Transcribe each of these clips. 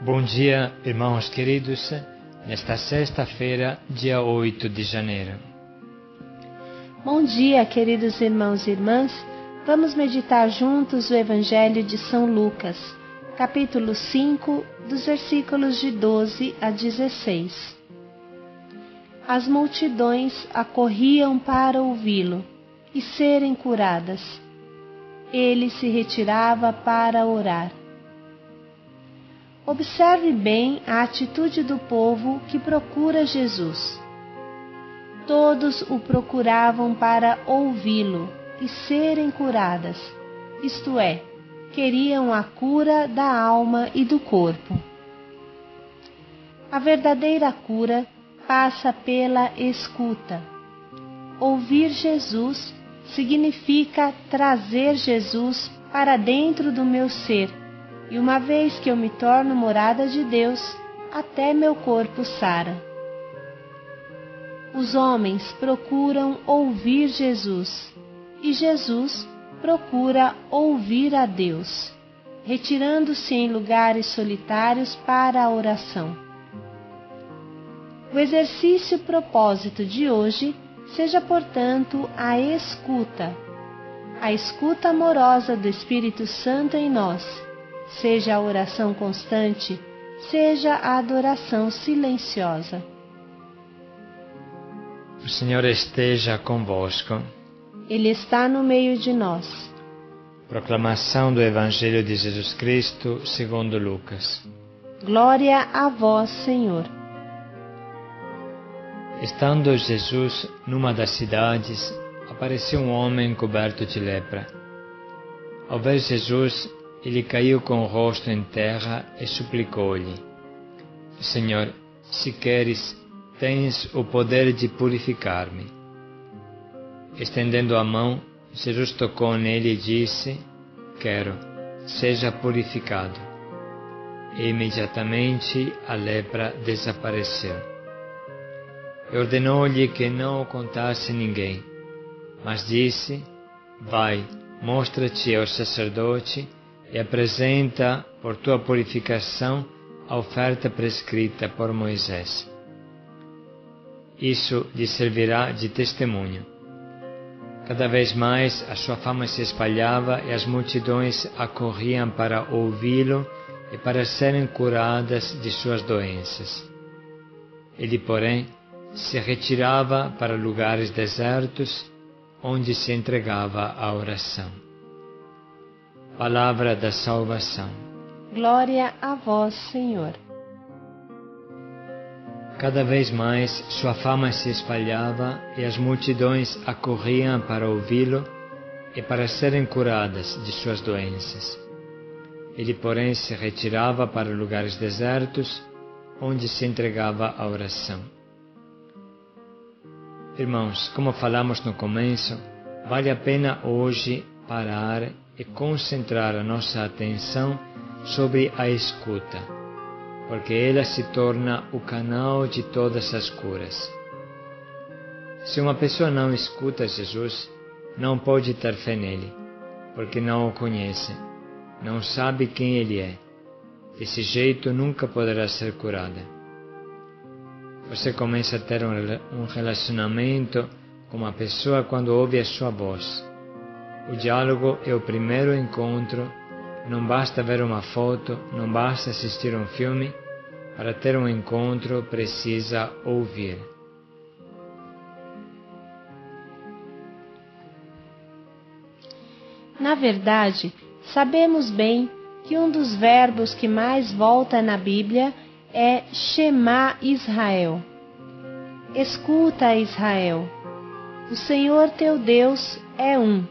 Bom dia, irmãos queridos, nesta sexta-feira, dia 8 de janeiro. Bom dia, queridos irmãos e irmãs. Vamos meditar juntos o Evangelho de São Lucas, capítulo 5, dos versículos de 12 a 16. As multidões acorriam para ouvi-lo e serem curadas. Ele se retirava para orar. Observe bem a atitude do povo que procura Jesus. Todos o procuravam para ouvi-lo e serem curadas, isto é, queriam a cura da alma e do corpo. A verdadeira cura passa pela escuta. Ouvir Jesus significa trazer Jesus para dentro do meu ser, e uma vez que eu me torno morada de Deus, até meu corpo sara. Os homens procuram ouvir Jesus, e Jesus procura ouvir a Deus, retirando-se em lugares solitários para a oração. O exercício propósito de hoje seja, portanto, a escuta amorosa do Espírito Santo em nós, seja a oração constante, seja a adoração silenciosa. O Senhor esteja convosco. Ele está no meio de nós. Proclamação do Evangelho de Jesus Cristo segundo Lucas. Glória a vós, Senhor. Estando Jesus numa das cidades, apareceu um homem coberto de lepra. Ao ver Jesus, ele caiu com o rosto em terra e suplicou-lhe: Senhor, se queres, tens o poder de purificar-me. Estendendo a mão, Jesus tocou nele e disse: Quero, seja purificado. E imediatamente a lepra desapareceu. E ordenou-lhe que não o contasse a ninguém, mas disse: Vai, mostra-te ao sacerdote e apresenta por tua purificação a oferta prescrita por Moisés. Isso lhe servirá de testemunho. Cada vez mais a sua fama se espalhava e as multidões acorriam para ouvi-lo e para serem curadas de suas doenças. Ele, porém, se retirava para lugares desertos, onde se entregava à oração. Palavra da salvação. Glória a vós, Senhor. Cada vez mais sua fama se espalhava e as multidões acorriam para ouvi-lo e para serem curadas de suas doenças. Ele, porém, se retirava para lugares desertos, onde se entregava à oração. Irmãos, como falamos no começo, vale a pena hoje parar e concentrar a nossa atenção sobre a escuta, porque ela se torna o canal de todas as curas. Se uma pessoa não escuta Jesus, não pode ter fé nele, porque não o conhece, não sabe quem ele é. Desse jeito nunca poderá ser curada. Você começa a ter um relacionamento com uma pessoa quando ouve a sua voz. O diálogo é o primeiro encontro. Não basta ver uma foto, não basta assistir um filme. Para ter um encontro, precisa ouvir. Na verdade, sabemos bem que um dos verbos que mais volta na Bíblia é Shema Israel. Escuta, Israel. O Senhor teu Deus é um.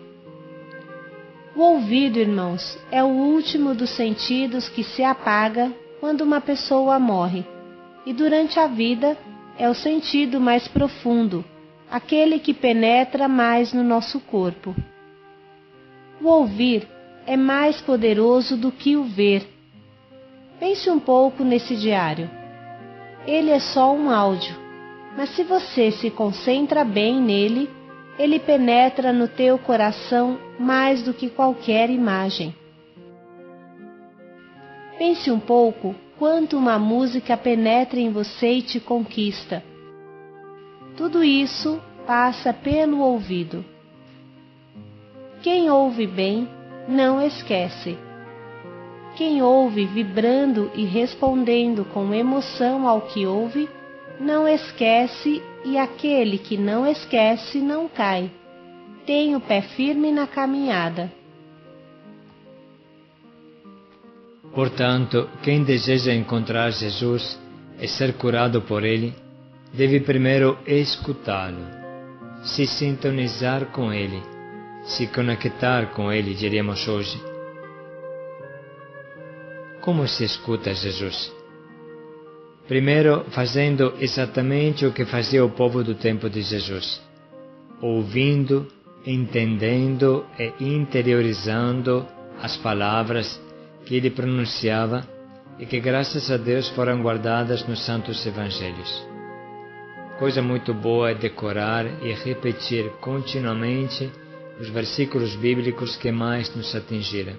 O ouvido, irmãos, é o último dos sentidos que se apaga quando uma pessoa morre, e durante a vida é o sentido mais profundo, aquele que penetra mais no nosso corpo. O ouvir é mais poderoso do que o ver. Pense um pouco nesse diário. Ele é só um áudio, mas se você se concentra bem nele, ele penetra no teu coração mais do que qualquer imagem. Pense um pouco quanto uma música penetra em você e te conquista. Tudo isso passa pelo ouvido. Quem ouve bem, não esquece. Quem ouve vibrando e respondendo com emoção ao que ouve, não esquece, e aquele que não esquece não cai. Tem o pé firme na caminhada. Portanto, quem deseja encontrar Jesus e ser curado por Ele, deve primeiro escutá-lo, se sintonizar com Ele, se conectar com Ele, diríamos hoje. Como se escuta Jesus? Primeiro, fazendo exatamente o que fazia o povo do tempo de Jesus, ouvindo, entendendo e interiorizando as palavras que ele pronunciava e que, graças a Deus, foram guardadas nos Santos Evangelhos. Coisa muito boa é decorar e repetir continuamente os versículos bíblicos que mais nos atingiram.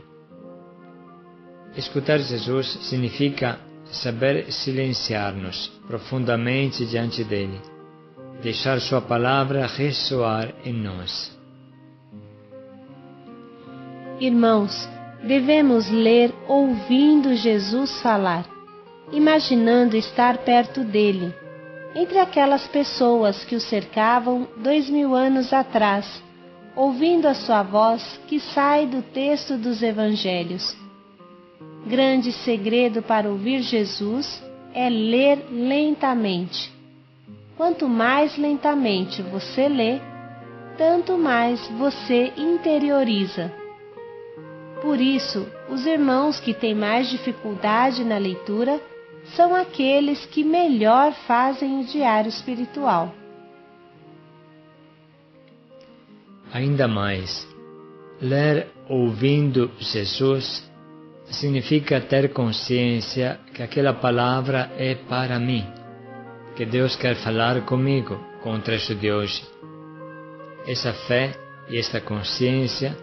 Escutar Jesus significa saber silenciar-nos profundamente diante dele, deixar sua palavra ressoar em nós. Irmãos, devemos ler ouvindo Jesus falar, imaginando estar perto dele, entre aquelas pessoas que o cercavam 2000 anos atrás, ouvindo a sua voz que sai do texto dos Evangelhos. Grande segredo para ouvir Jesus é ler lentamente. Quanto mais lentamente você lê, tanto mais você interioriza. Por isso, os irmãos que têm mais dificuldade na leitura são aqueles que melhor fazem o diário espiritual. Ainda mais, ler ouvindo Jesus significa ter consciência que aquela palavra é para mim, que Deus quer falar comigo com o trecho de hoje. Essa fé e esta consciência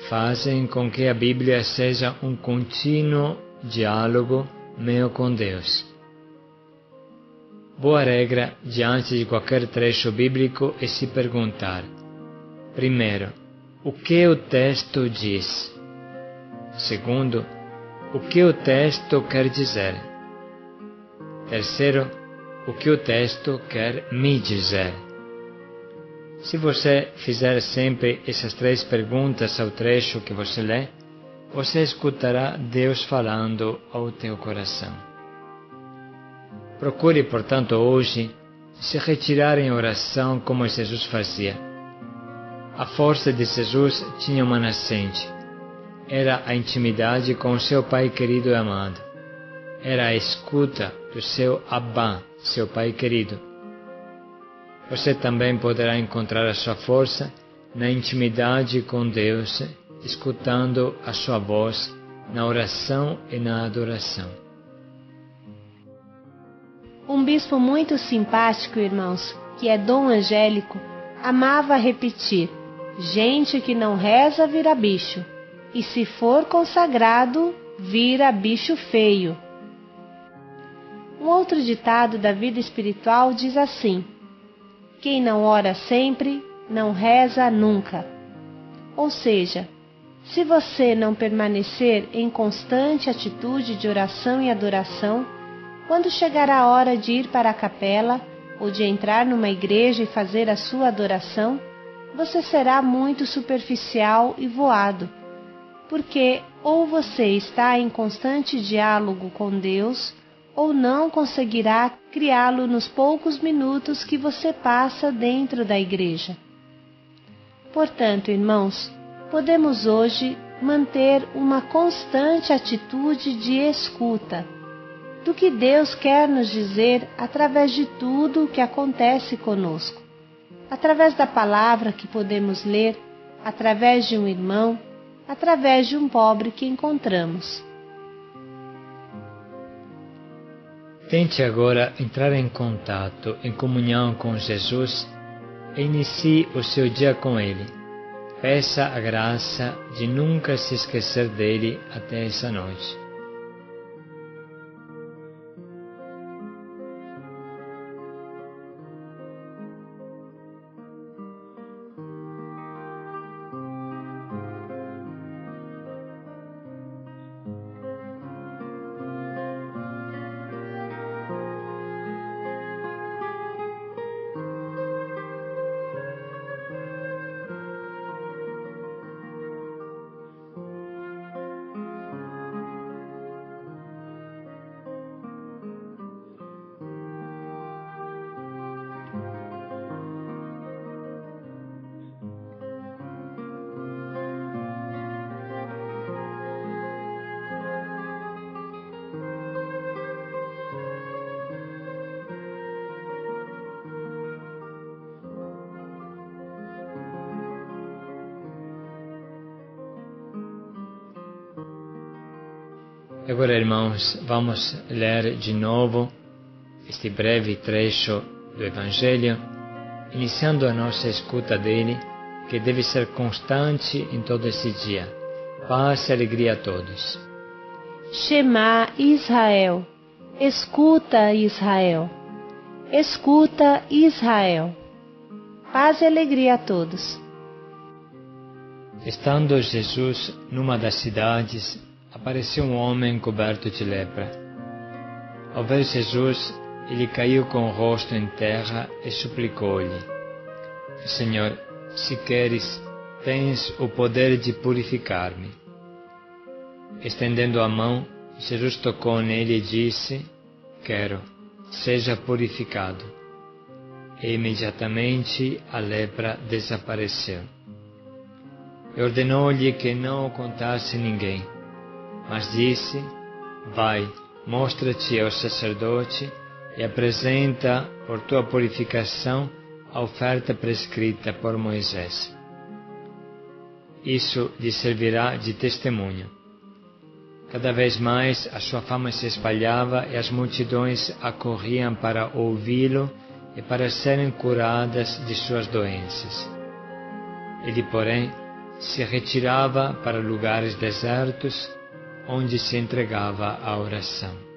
fazem com que a Bíblia seja um contínuo diálogo meu com Deus. Boa regra diante de qualquer trecho bíblico é se perguntar, primeiro, o que o texto diz? Segundo, o que o texto quer dizer? Terceiro, o que o texto quer me dizer? Se você fizer sempre essas três perguntas ao trecho que você lê, você escutará Deus falando ao teu coração. Procure, portanto, hoje se retirar em oração como Jesus fazia. A força de Jesus tinha uma nascente. Era a intimidade com o seu Pai querido e amado. Era a escuta do seu Abba, seu Pai querido. Você também poderá encontrar a sua força na intimidade com Deus, escutando a sua voz na oração e na adoração. Um bispo muito simpático, irmãos, que é Dom Angélico, amava repetir: gente que não reza vira bicho, e se for consagrado, vira bicho feio. Um outro ditado da vida espiritual diz assim: quem não ora sempre, não reza nunca. Ou seja, se você não permanecer em constante atitude de oração e adoração, quando chegar a hora de ir para a capela ou de entrar numa igreja e fazer a sua adoração, você será muito superficial e voado, porque ou você está em constante diálogo com Deus, ou não conseguirá criá-lo nos poucos minutos que você passa dentro da igreja. Portanto, irmãos, podemos hoje manter uma constante atitude de escuta do que Deus quer nos dizer através de tudo o que acontece conosco, através da palavra que podemos ler, através de um irmão, através de um pobre que encontramos. Tente agora entrar em contato, em comunhão com Jesus e inicie o seu dia com Ele. Peça a graça de nunca se esquecer dele até essa noite. Agora, irmãos, vamos ler de novo este breve trecho do Evangelho, iniciando a nossa escuta dele, que deve ser constante em todo esse dia. Paz e alegria a todos. Shema Israel, escuta Israel, escuta Israel. Paz e alegria a todos. Estando Jesus numa das cidades, apareceu um homem coberto de lepra. Ao ver Jesus, ele caiu com o rosto em terra e suplicou-lhe: Senhor, se queres, tens o poder de purificar-me. Estendendo a mão, Jesus tocou nele e disse: Quero, seja purificado. E imediatamente a lepra desapareceu. E ordenou-lhe que não o contasse a ninguém, mas disse: Vai, mostra-te ao sacerdote e apresenta por tua purificação a oferta prescrita por Moisés. Isso lhe servirá de testemunho. Cada vez mais a sua fama se espalhava e as multidões acorriam para ouvi-lo e para serem curadas de suas doenças. Ele, porém, se retirava para lugares desertos, onde se entregava à oração.